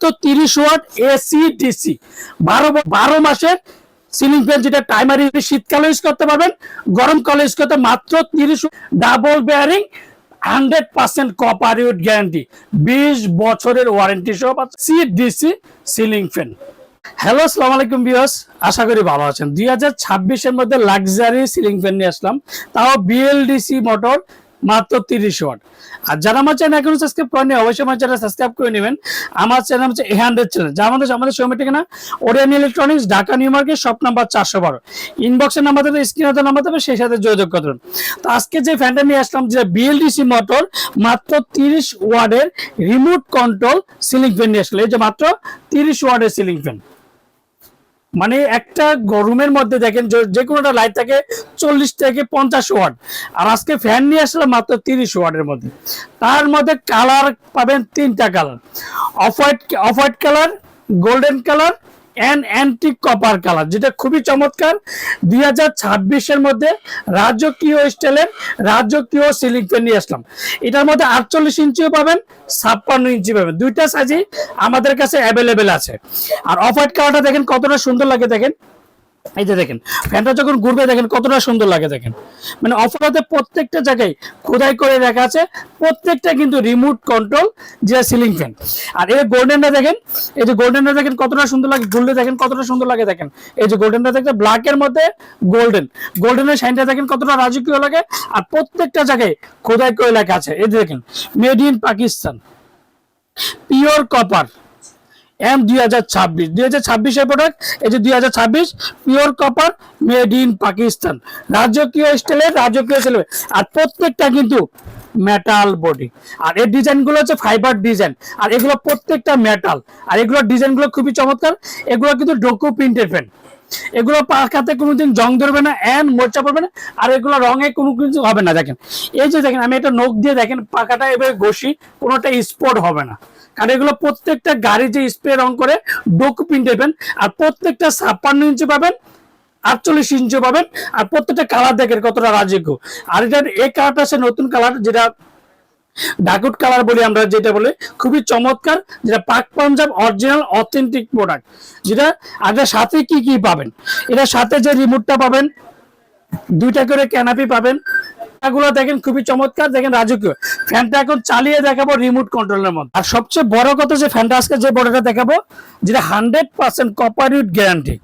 মাত্র 30 watt AC DC 12 মাসের ceiling fan, যেটা টাইমারি শীতকালে ইউজ করতে পারবেন, গরমকালে ইউজ করতে মাত্র 30 double bearing 100% copper would guarantee, 20 বছরের ওয়ারেন্টি সহ C DC ceiling fan. Hello, আসসালামু আলাইকুম ভিউয়ার্স, আশা করি ভালো আছেন। 2026 এর মধ্যে লাক্সারি সিলিং ফ্যান নিয়ে আসলাম, তাও বিএলডিসি মোটর, মাত্র 30 ওয়াট। আর যারা আমার চ্যানেল এখনো সাবস্ক্রাইব করেনি অবশ্যই আমার চ্যানেল সাবস্ক্রাইব করে নেবেন। আমার চ্যানেল হচ্ছে A100 চ্যানেল, যা আমাদের শোরুমের ঠিকানা Orion electronics, Dhaka new market, shop number 412। ইনবক্সের নাম্বার দেবে, স্ক্রিনে নাম্বার দেবে, সেই সাথে যোগাযোগ করবেন। তো আজকে যে ফ্যানটা নিয়ে আসলাম, যে বিএলডিসি মোটর, মাত্র 30 ওয়াটের রিমোট কন্ট্রোল সিলিং ফ্যান নিয়ে আসলে, এই যে মাত্র 30 ওয়াটের সিলিং ফ্যান। মানে একটা রুমের মধ্যে দেখেন যে কোনোটা লাইট থাকে 40 থেকে 50 ওয়াট, আর আজকে ফ্যান নিয়ে আসলে মাত্র 30 ওয়াটের মধ্যে। তার মধ্যে কালার পাবেন 3টা colour, off white colour, golden colour and antique copper colour, যেটা খুবই চমৎকার। 2026 এর মধ্যে রাজকীয় স্টাইলের রাজকীয় সিলিং ফ্যান নিয়ে আসলাম। এটার মধ্যে 48 ইঞ্চিও পাবেন, 56 ইঞ্চি পাবেন, দুইটা সাইজই আমাদের কাছে অ্যাভেলেবেল আছে। আর অফ হোয়াইট কালারটা দেখেন কতটা সুন্দর লাগে, দেখেন এই যে দেখেন ফ্যানটা যখন ঘুরবে দেখেন কতটা সুন্দর লাগে, দেখেন মানে অফারতে প্রত্যেকটা জায়গায় খোদাই করে রাখা আছে, প্রত্যেকটা কিন্তু রিমোট কন্ট্রোল যে সিলিং ফ্যান। আর এই গোল্ডেনটা দেখেন, এই যে গোল্ডেনটা দেখেন কতটা সুন্দর লাগে, ঘুরলে দেখেন কতটা সুন্দর লাগে, দেখেন এই যে গোল্ডেনটা দেখেন, ব্ল্যাকের মধ্যে গোল্ডেনের শাইনটা দেখেন কতটা রাজকীয় লাগে। আর প্রত্যেকটা জায়গায় খোদাই করে লেখা আছে, এই যে দেখেন made in Pakistan, pure copper, M 2026 এর প্রোডাক্ট। এই যে 2026 pure copper, made in Pakistan, রাজকীয় স্টাইলের রাজকীয় সিলভার। আর প্রত্যেকটা কিন্তু মেটাল বডি, আর এর ডিজাইন গুলো হচ্ছে ফাইবার ডিজাইন, আর এগুলো প্রত্যেকটা মেটাল। আর এগুলোর ডিজাইন গুলো খুবই চমৎকার। এগুলো কিন্তু ডোকো প্রিন্টেড ফ্যান, এগুলো পাকাতে কোনোদিন জং ধরবে না, এন্ড মোর্চা পড়বে না, আর এগুলো রঙে কোনো কিছু হবে না। দেখেন এই যে দেখেন, আমি এটা নখ দিয়ে দেখেন পাকাটা এবারে ঘষি, কোনোটা স্পট হবে না, কারণ এগুলো প্রত্যেকটা গাড়ি যে স্প্রে রং করে ডোক প্রিন্ট দেবেন। আর প্রত্যেকটা 56 ইঞ্চি পাবেন, 48 ইঞ্চি পাবেন। আর প্রত্যেকটা কালার দেখেন কতটা রাজকীয়। আর এটার এই কালারটা আছে নতুন কালার, যেটা ডাকুট কালার বলি আমরা, যেটা বলে খুবই চমৎকার, যেটা পাক পাঞ্জাব অরিজিনাল অথেন্টিক প্রোডাক্ট। যেটা আগে সাথে কি কি পাবেন, এটার সাথে যে রিমোটটা পাবেন, 2টা করে ক্যানাপি পাবেন, এগুলো দেখেন খুবই চমৎকার, দেখেন রাজকীয়। ফ্যানটা এখন চালিয়ে দেখাবো রিমোট কন্ট্রোলের মধ্যে। আর সবচেয়ে বড় কথা, যে ফ্যানটা আজকে যে বড়টা দেখাবো, যেটা 100% copper would guarantee,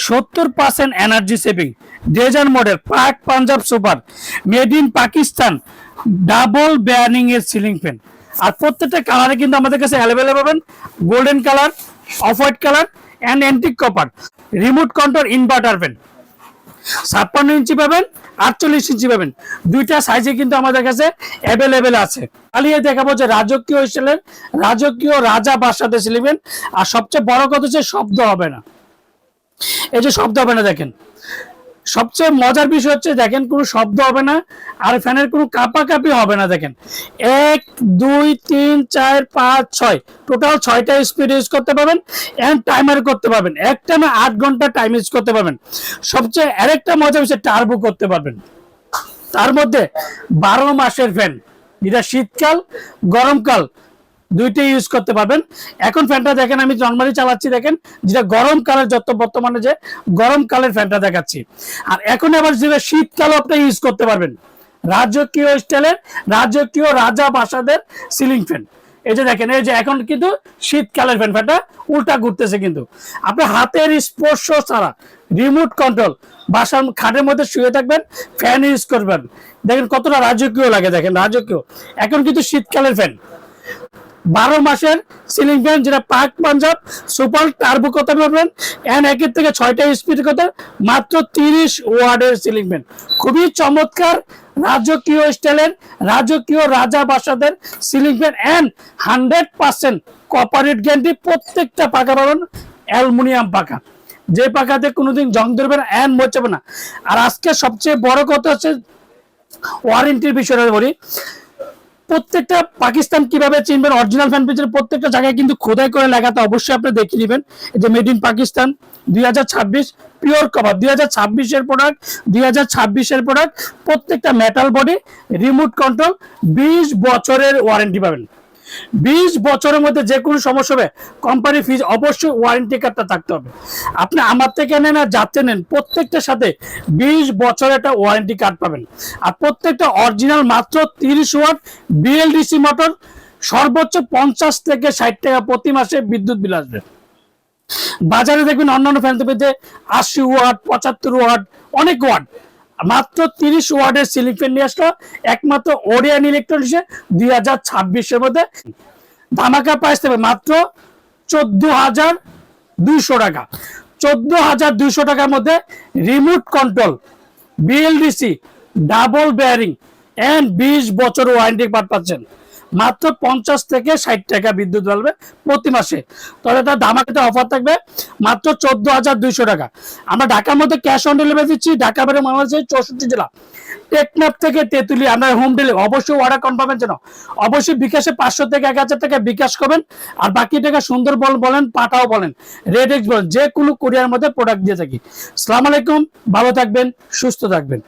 70% energy saving, ডেজার model, Pak Punjab super, made in Pakistan, double bearing এর সিলিং ফ্যান। আর প্রত্যেকটা কালারে কিন্তু আমাদের কাছে অ্যাভেলেবল পাবেন, golden colour, off white colour and antique copper, remote control inverter fan. 56 inch পাবেন, 48 ইঞ্চি পাবেন, দুইটা সাইজে কিন্তু আমাদের কাছে অ্যাভেলেবেল আছে। চালিয়ে দেখাবো যে রাজকীয় স্টাইলের রাজকীয় রাজা বাসাতে সিলিং ফ্যান। আর সবচেয়ে বড় কথা হচ্ছে শব্দ হবে না, এই যে শব্দ হবে না, দেখেন সবচেয়ে মজার বিষয় হচ্ছে দেখেন কোনো শব্দ হবে না, আর ফ্যানের কোনো কাঁপাকাঁপি হবে না। দেখেন 1 2 3 4 5 6 টোটাল 6টা স্পিড ইউজ করতে পারবেন, এন্ড টাইমার করতে পারবেন, এক টাইমে 8 ঘন্টা টাইম ইউজ করতে পারবেন। সবচেয়ে আরেকটা মজার বিষয়, টার্বো করতে পারবেন। তার মধ্যে 12 মাসের ফ্যান, যেটা শীতকাল গরমকাল দুইটাই ইউজ করতে পারবেন। এখন ফ্যানটা দেখেন আমি নরমালি চালাচ্ছি, দেখেন যেটা গরমকালের, যত বর্তমানে যে গরমকালের ফ্যানটা দেখাচ্ছি। আর এখন আবার যেটা শীতকালও আপনি ইউজ করতে পারবেন, রাজকীয় স্টাইলের রাজকীয় রাজা বাসাদের সিলিং ফ্যান। এই যে দেখেন, এই যে এখন কিন্তু শীতকালের ফ্যানটা উল্টা ঘুরতেছে, কিন্তু আপনার হাতের স্পর্শ ছাড়া রিমোট কন্ট্রোল, বাসার খাটের মধ্যে শুয়ে থাকবেন, ফ্যান ইউজ করবেন, দেখেন কতটা রাজকীয় লাগে, দেখেন রাজকীয়। এখন কিন্তু শীতকালের ফ্যান, 12 মাসের সিলিং ফ্যান, যেটা পাক পাঞ্জাব সুপার টার্বো করতে পারবেন, এন্ড 1 থেকে 6টা স্পিড করতে, মাত্র 30 ওয়াটের সিলিং ফ্যান। খুবই চমৎকার রাজকীয় স্টাইলের রাজকীয় রাজা বাসাদের ceiling fan, and 100% copper would guarantee. প্রত্যেকটা পাকা পাবেন অ্যালুমিনিয়াম পাকা, যে পাকাতে কোনোদিন জং ধরবে না, এন্ড মোচাবে না। আর আজকে সবচেয়ে বড় কথা হচ্ছে ওয়ারেন্টির বিষয়টা বলি। প্রত্যেকটা পাকিস্তান কিভাবে চিনবেন, অরিজিনাল ফ্যান পেজের প্রত্যেকটা জায়গায় কিন্তু খোদাই করে লেখাতে অবশ্যই আপনি দেখে নেবেন। এই যে made in Pakistan 2026 pure cover, 2026 এর প্রোডাক্ট, 2026 এর প্রোডাক্ট, প্রত্যেকটা মেটাল বডি, রিমোট কন্ট্রোল, 20 বছরের ওয়ারেন্টি পাবেন। 20 বছরের মধ্যে যে কোনো সমস্যা হবে কোম্পানি ফিজ অবশ্যই ওয়ারেন্টি কার্ডটা থাকতে হবে। আপনি আমার থেকে নেন আর যাতে নেন প্রত্যেকটার সাথে 20 বছরের একটা ওয়ারেন্টি কার্ড পাবেন। আর প্রত্যেকটা অরিজিনাল মাত্র 30 ওয়াট বিএলডিসি মোটর, সর্বোচ্চ 50 থেকে 60 টাকা প্রতি মাসে বিদ্যুৎ বিল আসবে। বাজারে দেখবেন অন্যান্য ফ্যান থেকে 80 ওয়াট 75 ওয়াট অনেক ওয়াট, মাত্র 30 ওয়াটের সিলিং ফ্যান নিয়ে আসলো একমাত্র ওরিয়ন ইলেকট্রনিক্সে 2026-এর মধ্যে। ধামাকা প্রাইস দেবে মাত্র 14,200 টাকা। 14,200 টাকার মধ্যে remote control BLDC double bearing and 20 বছর ওয়ারেন্টি কার্ড পাচ্ছেন মাত্র 50 থেকে 60 টাকা বিদ্যুৎ জ্বালবে প্রতি মাসে। তবে তার ধামাকাতে অফার থাকবে মাত্র 14,200 টাকা। আমরা ঢাকার মধ্যে ক্যাশ অন ডেলিভারি দিচ্ছি, ঢাকা বাইরে বাংলাদেশের 64 জেলা, টেকনাফ থেকে তেতুলি আমরা হোম ডেলিভারি। অবশ্যই অর্ডার কনফার্মের জন্য অবশ্যই বিকাশে 500 থেকে 1000 টাকা বিকাশ করবেন, আর বাকি টাকা সুন্দরবন বলেন পাঠাও বলেন রেডেক্স বলেন যে কোনো কুরিয়ার মধ্যে প্রোডাক্ট দিয়ে থাকি। আসসালামু আলাইকুম, ভালো থাকবেন, সুস্থ থাকবেন।